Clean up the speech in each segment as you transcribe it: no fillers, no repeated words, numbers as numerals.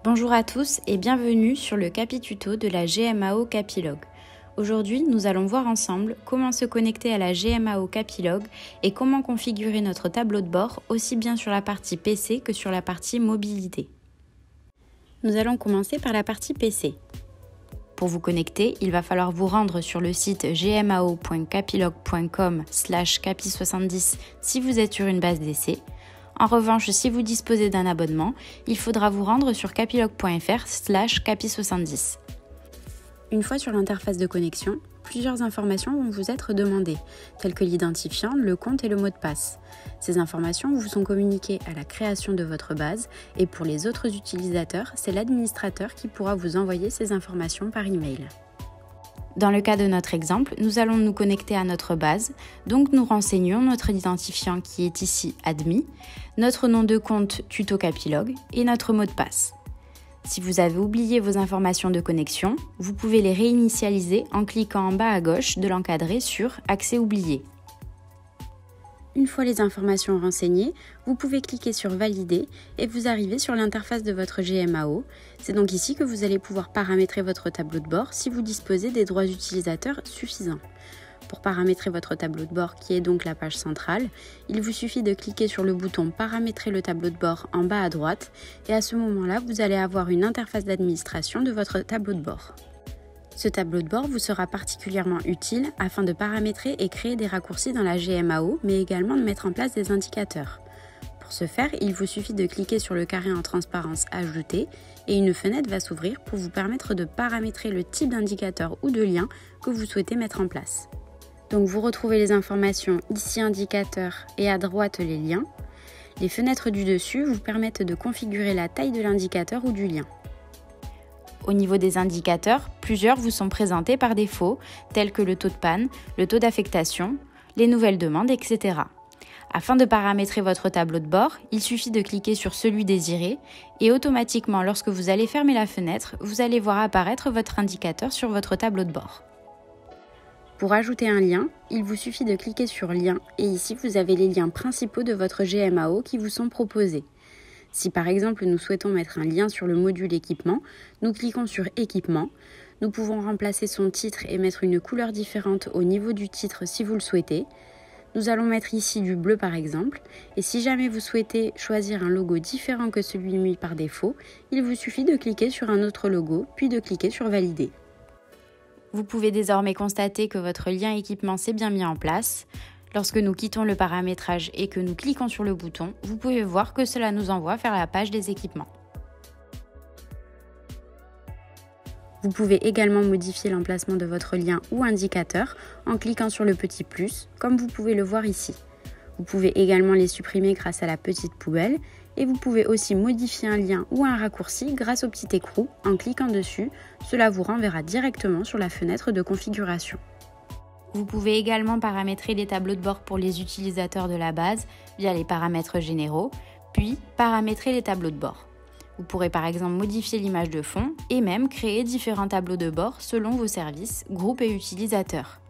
Bonjour à tous et bienvenue sur le Capituto de la GMAO Capilog. Aujourd'hui, nous allons voir ensemble comment se connecter à la GMAO Capilog et comment configurer notre tableau de bord aussi bien sur la partie PC que sur la partie mobilité. Nous allons commencer par la partie PC. Pour vous connecter, il va falloir vous rendre sur le site gmao.capilog.com/capi70 si vous êtes sur une base d'essai. En revanche, si vous disposez d'un abonnement, il faudra vous rendre sur capilog.fr/capi70. Une fois sur l'interface de connexion, plusieurs informations vont vous être demandées, telles que l'identifiant, le compte et le mot de passe. Ces informations vous sont communiquées à la création de votre base et pour les autres utilisateurs, c'est l'administrateur qui pourra vous envoyer ces informations par email. Dans le cas de notre exemple, nous allons nous connecter à notre base, donc nous renseignons notre identifiant qui est ici admis, notre nom de compte tuto Capilog et notre mot de passe. Si vous avez oublié vos informations de connexion, vous pouvez les réinitialiser en cliquant en bas à gauche de l'encadré sur « Accès oublié ». Une fois les informations renseignées, vous pouvez cliquer sur « Valider » et vous arrivez sur l'interface de votre GMAO. C'est donc ici que vous allez pouvoir paramétrer votre tableau de bord si vous disposez des droits utilisateurs suffisants. Pour paramétrer votre tableau de bord, qui est donc la page centrale, il vous suffit de cliquer sur le bouton « Paramétrer le tableau de bord » en bas à droite et à ce moment-là, vous allez avoir une interface d'administration de votre tableau de bord. Ce tableau de bord vous sera particulièrement utile afin de paramétrer et créer des raccourcis dans la GMAO, mais également de mettre en place des indicateurs. Pour ce faire, il vous suffit de cliquer sur le carré en transparence « Ajouter » et une fenêtre va s'ouvrir pour vous permettre de paramétrer le type d'indicateur ou de lien que vous souhaitez mettre en place. Donc vous retrouvez les informations ici indicateur et à droite les liens. Les fenêtres du dessus vous permettent de configurer la taille de l'indicateur ou du lien. Au niveau des indicateurs, plusieurs vous sont présentés par défaut, tels que le taux de panne, le taux d'affectation, les nouvelles demandes, etc. Afin de paramétrer votre tableau de bord, il suffit de cliquer sur celui désiré et automatiquement, lorsque vous allez fermer la fenêtre, vous allez voir apparaître votre indicateur sur votre tableau de bord. Pour ajouter un lien, il vous suffit de cliquer sur « Lien » et ici vous avez les liens principaux de votre GMAO qui vous sont proposés. Si par exemple nous souhaitons mettre un lien sur le module équipement, nous cliquons sur équipement. Nous pouvons remplacer son titre et mettre une couleur différente au niveau du titre si vous le souhaitez. Nous allons mettre ici du bleu par exemple. Et si jamais vous souhaitez choisir un logo différent que celui mis par défaut, il vous suffit de cliquer sur un autre logo, puis de cliquer sur valider. Vous pouvez désormais constater que votre lien équipement s'est bien mis en place. Lorsque nous quittons le paramétrage et que nous cliquons sur le bouton, vous pouvez voir que cela nous envoie vers la page des équipements. Vous pouvez également modifier l'emplacement de votre lien ou indicateur en cliquant sur le petit plus, comme vous pouvez le voir ici. Vous pouvez également les supprimer grâce à la petite poubelle et vous pouvez aussi modifier un lien ou un raccourci grâce au petit écrou en cliquant dessus. Cela vous renverra directement sur la fenêtre de configuration. Vous pouvez également paramétrer les tableaux de bord pour les utilisateurs de la base via les paramètres généraux, puis paramétrer les tableaux de bord. Vous pourrez par exemple modifier l'image de fond et même créer différents tableaux de bord selon vos services, groupes et utilisateurs.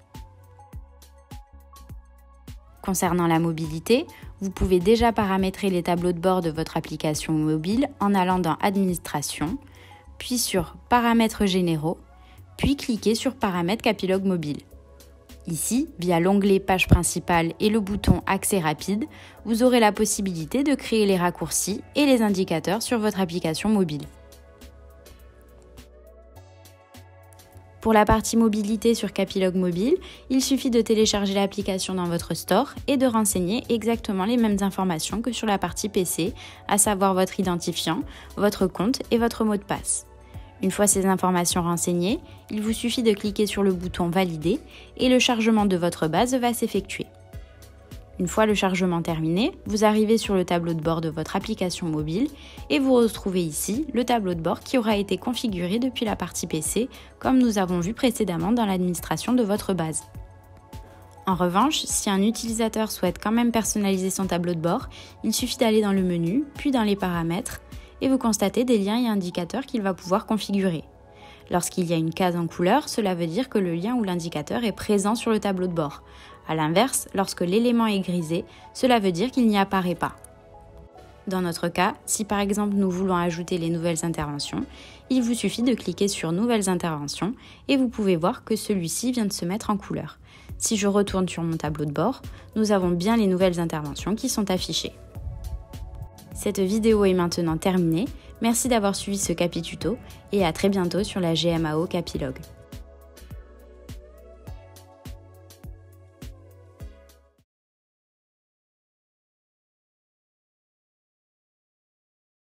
Concernant la mobilité, vous pouvez déjà paramétrer les tableaux de bord de votre application mobile en allant dans Administration, puis sur Paramètres généraux, puis cliquer sur Paramètres Capilog mobile. Ici, via l'onglet Page principale et le bouton Accès rapide, vous aurez la possibilité de créer les raccourcis et les indicateurs sur votre application mobile. Pour la partie mobilité sur Capilog mobile, il suffit de télécharger l'application dans votre store et de renseigner exactement les mêmes informations que sur la partie PC, à savoir votre identifiant, votre compte et votre mot de passe. Une fois ces informations renseignées, il vous suffit de cliquer sur le bouton « Valider » et le chargement de votre base va s'effectuer. Une fois le chargement terminé, vous arrivez sur le tableau de bord de votre application mobile et vous retrouvez ici le tableau de bord qui aura été configuré depuis la partie PC, comme nous avons vu précédemment dans l'administration de votre base. En revanche, si un utilisateur souhaite quand même personnaliser son tableau de bord, il suffit d'aller dans le menu, puis dans les paramètres, et vous constatez des liens et indicateurs qu'il va pouvoir configurer. Lorsqu'il y a une case en couleur, cela veut dire que le lien ou l'indicateur est présent sur le tableau de bord. A l'inverse, lorsque l'élément est grisé, cela veut dire qu'il n'y apparaît pas. Dans notre cas, si par exemple nous voulons ajouter les nouvelles interventions, il vous suffit de cliquer sur Nouvelles interventions et vous pouvez voir que celui-ci vient de se mettre en couleur. Si je retourne sur mon tableau de bord, nous avons bien les nouvelles interventions qui sont affichées. Cette vidéo est maintenant terminée. Merci d'avoir suivi ce Capituto et à très bientôt sur la GMAO Capilogue.